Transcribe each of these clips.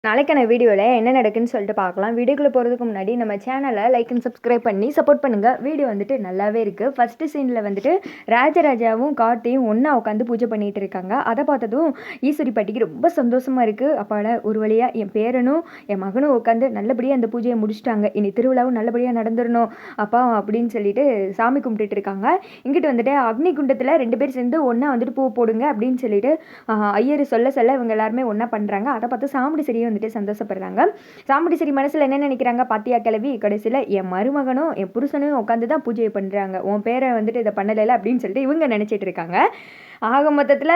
நாளைக்கான வீடியோவில் என்ன நடக்குன்னு சொல்லிட்டு பார்க்கலாம். வீடியோக்குள்ளே போகிறதுக்கு முன்னாடி நம்ம சேனலை லைக் அண்ட் சப்ஸ்கிரைப் பண்ணி சப்போர்ட் பண்ணுங்கள். வீடியோ வந்துட்டு நல்லாவே இருக்குது. ஃபஸ்ட்டு சீனில் வந்துட்டு ராஜராஜாவும் கார்த்தியும் ஒன்றா உட்காந்து பூஜை பண்ணிகிட்டு இருக்காங்க. அதை பார்த்ததும் ஈஸ்வரி பாட்டிக்கு ரொம்ப சந்தோஷமாக இருக்குது. அப்பாட ஒரு வழியாக என் பேரனும் என் மகனும் உட்காந்து நல்லபடியாக அந்த பூஜையை முடிச்சிட்டாங்க. இனி திருவிழாவும் நல்லபடியாக நடந்துடணும் அப்பா அப்படின்னு சொல்லிட்டு சாமி கும்பிட்டுட்டு இருக்காங்க. இங்கிட்டு வந்துட்டு அக்னி குண்டத்தில் 2 பேர் சேர்ந்து ஒன்றா வந்துட்டு பூ போடுங்க அப்படின்னு சொல்லிட்டு ஐயர் சொல்ல இவங்க எல்லாருமே ஒன்றா பண்ணுறாங்க. அதை பார்த்து சாமுடி சரியும் வந்துட்டு சந்தோஷப்படுறாங்க. சாமுடி சரி மனசுல என்ன நினைக்கிறாங்க, பாத்தியா கிளவி, கடைசியில் என் மருமகனும் என் புருஷனும் உட்காந்து தான் பூஜையை பண்ணுறாங்க, உன் பேரை வந்துட்டு இதை பண்ணலை அப்படின்னு சொல்லிட்டு இவங்க நினச்சிட்டு இருக்காங்க. ஆக மொத்தத்தில்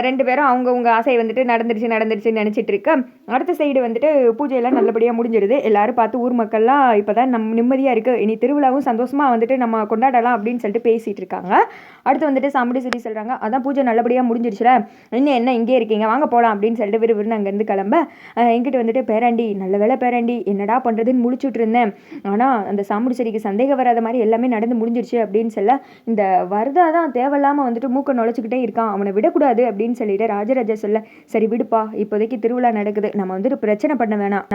2 பேரும் அவங்கவுங்க ஆசை வந்துட்டு நடந்துருச்சுன்னு நினச்சிட்டு இருக்க. அடுத்த சைடு வந்துட்டு பூஜையெல்லாம் நல்லபடியாக முடிஞ்சிருது. எல்லாரும் பார்த்து ஊர் மக்கள்லாம் இப்போ தான் நிம்மதியாக இருக்குது, இனி திருவிழாவும் சந்தோஷமாக வந்துட்டு நம்ம கொண்டாடலாம் அப்படின்னு சொல்லிட்டு பேசிகிட்டு இருக்காங்க. அடுத்து வந்துட்டு சாமுடி சரி சொல்கிறாங்க, அதான் பூஜை நல்லபடியாக முடிஞ்சிருச்சுல, இன்னும் என்ன இங்கே இருக்கீங்க, வாங்க போகலாம் அப்படின்னு சொல்லிட்டு விறுவிறுன்னு அங்கேருந்து கிளம்ப. இங்கிட்டு வந்துட்டு பேராண்டி, நல்ல வேலை பேராண்டி, என்னடா பண்ணுறதுன்னு முழிச்சுட்டு இருந்தேன், ஆனால் அந்த சாமுடி சரிக்கு சந்தேகம் வராத மாதிரி எல்லாமே நடந்து முடிஞ்சிருச்சு அப்படின்னு சொல்ல, இந்த வரதா தான் தேவையில்லாமல் வந்துட்டு மூக்க நுழைச்சிக்கிட்டே இருக்கான், அவனை விடக்கூடாது அப்படின்னு சொல்லிட்டு ராஜராஜா சொல்ல, சரி விடுப்பா, இப்போதைக்கு திருவிழா நடக்குது, நம்ம வந்துட்டு பிரச்சனை பண்ண வேணாம்,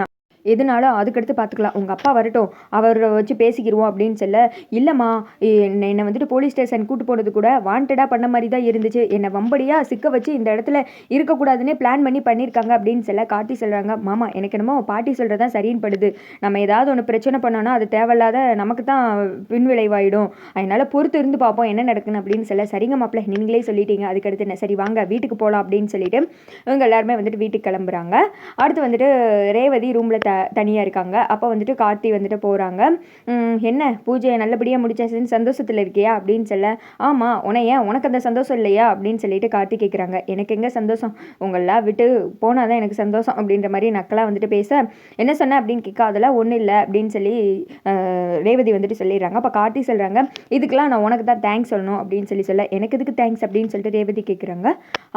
எதுனாலும் அதுக்கடுத்து பார்த்துக்கலாம், உங்கள் அப்பா வரட்டும், அவரை வச்சு பேசிக்கிடுவோம் அப்படின்னு சொல்ல, இல்லைம்மா என்னை வந்துட்டு போலீஸ் ஸ்டேஷன் கூட்டு போனது கூட வாண்டடாக பண்ண மாதிரி தான் இருந்துச்சு, என்னை வம்படியாக சிக்க வச்சு இந்த இடத்துல இருக்கக்கூடாதுன்னே பிளான் பண்ணியிருக்காங்க அப்படின்னு சொல்ல கார்த்தி சொல்கிறாங்க, மாமா எனக்கு என்னமோ பாட்டி சொல்கிறதான் சரின்னு படுது, நம்ம ஏதாவது ஒன்று பிரச்சனை பண்ணோன்னா அது தேவையில்லாத நமக்கு தான் பின்விளைவாயிடும், அதனால் பொறுத்து இருந்து பார்ப்போம் என்ன நடக்குன்னு அப்படின்னு சொல்ல, சரிங்க மாப்பிள்ள நீங்களே சொல்லிட்டீங்க, அதுக்கடுத்து என்ன, சரி வாங்க வீட்டுக்கு போகலாம் அப்படின்னு சொல்லிட்டு இவங்க எல்லாருமே வந்துட்டு வீட்டுக்கு கிளம்புறாங்க. அடுத்து வந்துட்டு ரேவதி ரூமில் தனியாக இருக்காங்க. அப்போ வந்துட்டு கார்த்தி வந்துட்டு போகிறாங்க. என்ன பூஜையை நல்லபடியாக முடிச்சாச்சுன்னு சந்தோஷத்தில் இருக்கியா அப்படின்னு சொல்ல, ஆமாம் உனக்கு அந்த சந்தோஷம் இல்லையா அப்படின்னு சொல்லிட்டு கார்த்தி கேட்குறாங்க. எனக்கு எங்கே சந்தோஷம், உங்களெல்லாம் விட்டு போனால் தான் எனக்கு சந்தோஷம் அப்படின்ற மாதிரி நக்கலாக வந்துட்டு பேச, என்ன சொன்ன அப்படின்னு கேட்க, அதெல்லாம் ஒன்றும் இல்லை அப்படின்னு சொல்லி ரேவதி வந்துட்டு சொல்லிடுறாங்க. அப்போ கார்த்தி சொல்கிறாங்க, இதுக்கெல்லாம் நான் உனக்கு தான் தேங்க்ஸ் சொல்லணும் அப்படின்னு சொல்ல, எனக்கு எதுக்கு தேங்க்ஸ் அப்படின்னு சொல்லிட்டு ரேவதி கேட்குறாங்க.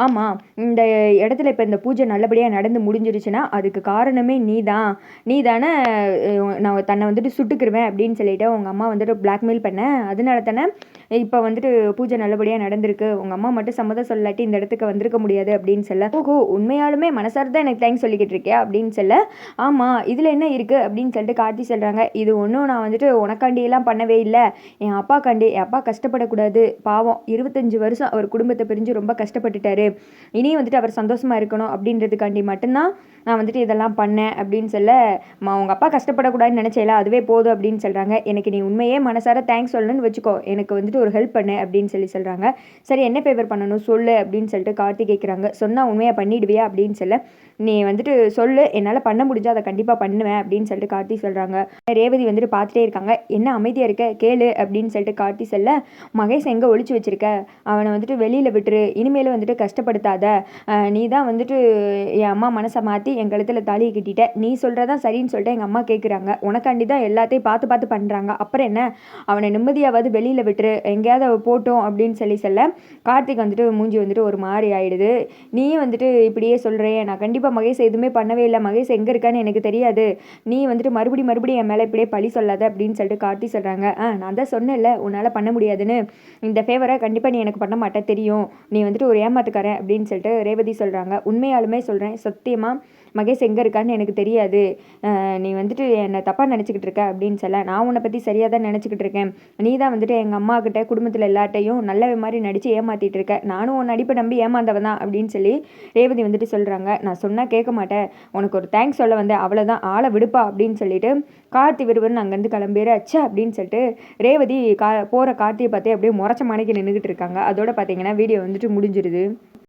ஆமாம் இந்த இடத்துல இப்போ இந்த பூஜை நல்லபடியாக நடந்து முடிஞ்சிருச்சுன்னா அதுக்கு காரணமே நீ தானே நான் தன்னை வந்துட்டு சுட்டுக்கிருவேன் அப்படின்னு சொல்லிட்டு உங்கள் அம்மா வந்துட்டு பிளாக்மெயில் பண்ண, அதனால தானே இப்போ வந்துட்டு பூஜை நல்லபடியாக நடந்திருக்கு, உங்கள் அம்மா மட்டும் சம்மதம் சொல்லாட்டி இந்த இடத்துக்கு வந்திருக்க முடியாது அப்படின்னு சொல்ல, ஓஹோ உண்மையாலுமே மனசார்தான் எனக்கு தேங்க்ஸ் சொல்லிக்கிட்டு இருக்கேன் அப்படின்னு சொல்ல, ஆமாம் இதில் என்ன இருக்குது அப்படின்னு சொல்லிட்டு கார்த்தி சொல்கிறாங்க, இது ஒன்றும் நான் வந்துட்டு உனக்காண்டியெல்லாம் பண்ணவே இல்லை, என் அப்பா கஷ்டப்படக்கூடாது, பாவம் 25 வருஷம் அவர் குடும்பத்தை பிரிஞ்சு ரொம்ப கஷ்டப்பட்டுட்டாரு, இனியும் வந்துட்டு அவர் சந்தோஷமாக இருக்கணும் அப்படின்றதுக்காண்டி மட்டும்தான் நான் வந்துட்டு இதெல்லாம் பண்ணேன் அப்படின்னு சொல்ல, உங்கள் அப்பா கஷ்டப்படக்கூடாதுன்னு நினச்சேல அதுவே போதும் அப்படின்னு சொல்கிறாங்க. எனக்கு நீ உண்மையே மனசார தேங்க்ஸ் சொல்லணும்னு வச்சுக்கோ, எனக்கு வந்துட்டு ஒரு ஹெல்ப் பண்ணு அப்படின்னு சொல்கிறாங்க. சரி என்ன ஃபேவர் பண்ணணும் சொல்லு அப்படின்னு சொல்லிட்டு கார்த்தி கேட்குறாங்க. சொன்னால் உண்மையாக பண்ணிடுவியா அப்படின்னு சொல்ல, நீ வந்துட்டு சொல்லு, என்னால் பண்ண முடிஞ்சால் அதை கண்டிப்பாக பண்ணுவேன் அப்படின்னு சொல்லிட்டு கார்த்தி சொல்கிறாங்க. ரேவதி வந்துட்டு பார்த்துட்டே இருக்காங்க. என்ன அமைதியாக இருக்க கேளு அப்படின்னு சொல்லிட்டு கார்த்தி சொல்ல, மகேஷ் எங்கே ஒழிச்சு வச்சிருக்க, அவனை வந்துட்டு வெளியில் விட்டுரு, இனிமேல் வந்துட்டு கஷ்டப்படுத்தாத, நீ தான் வந்துட்டு என் அம்மா மனசை மாற்றி என் கழுத்தில் தாலியை கட்டிட்ட, நீ சொல்கிறதான் சரின்னு சொல்லிட்டு எங்கள் அம்மா கேட்குறாங்க, உனக்காண்டி தான் எல்லாத்தையும் பார்த்து பண்ணுறாங்க, அப்புறம் என்ன அவனை நிம்மதியாவது வெளியில் விட்டுரு, எங்கேயாவது போட்டோம் அப்படின்னு சொல்ல கார்த்திக் வந்துட்டு மூஞ்சி வந்துட்டு ஒரு மாதிரி ஆகிடுது. நீயும் வந்துட்டு இப்படியே சொல்கிறேன், நான் கண்டிப்பாக மகேஷ் எதுவுமே பண்ணவே இல்லை, மகேஷ் எங்கே இருக்கான்னு எனக்கு தெரியாது, நீ வந்துட்டு மறுபடியும் என் மேலே இப்படியே பழி சொல்லாத அப்படின்னு சொல்லிட்டு கார்த்தி சொல்கிறாங்க. நான் தான் சொன்னேன்ல உன்னால் பண்ண முடியாதுன்னு, இந்த ஃபேவரை கண்டிப்பாக நீ எனக்கு பண்ண மாட்டே தெரியும், நீ வந்துட்டு ஒரு ஏமாத்துக்காரன் அப்படின்னு சொல்லிட்டு ரேவதி சொல்கிறாங்க. உண்மையாலுமே சொல்கிறேன், சத்தியமாக மகேஷ் எங்கே இருக்கான்னு எனக்கு தெரியாது, நீ வந்துட்டு என்னை தப்பாக நினச்சிக்கிட்டு இருக்க அப்படின்னு சொல்ல, நான் உன்னை பற்றி சரியாக தான் நினச்சிக்கிட்டு இருக்கேன், நீ தான் வந்துட்டு எங்கள் அம்மாக்கிட்ட குடும்பத்தில் எல்லாட்டையும் நல்ல மாதிரி நடித்து ஏமாற்றிட்டு இருக்க, நானும் உன் நடிப்பை நம்பி ஏமாந்தவன் தான் அப்படின்னு சொல்லி ரேவதி வந்துட்டு சொல்கிறாங்க. நான் சொன்னால் கேட்க மாட்டேன், உனக்கு ஒரு தேங்க்ஸ் சொல்ல வந்தேன், அவ்வளோதான், ஆளை விடுப்பா அப்படின்னு சொல்லிட்டு கார்த்தி விறுவிறுன்னு அங்கேருந்து கிளம்பிடு. அச்சா அப்படின்னு சொல்லிட்டு ரேவதி போகிற கார்த்தியை பார்த்து அப்படியே முறைச்ச மணிக்கு நின்றுக்கிட்டு இருக்காங்க. அதோட பார்த்தீங்கன்னா வீடியோ வந்துட்டு முடிஞ்சிருது.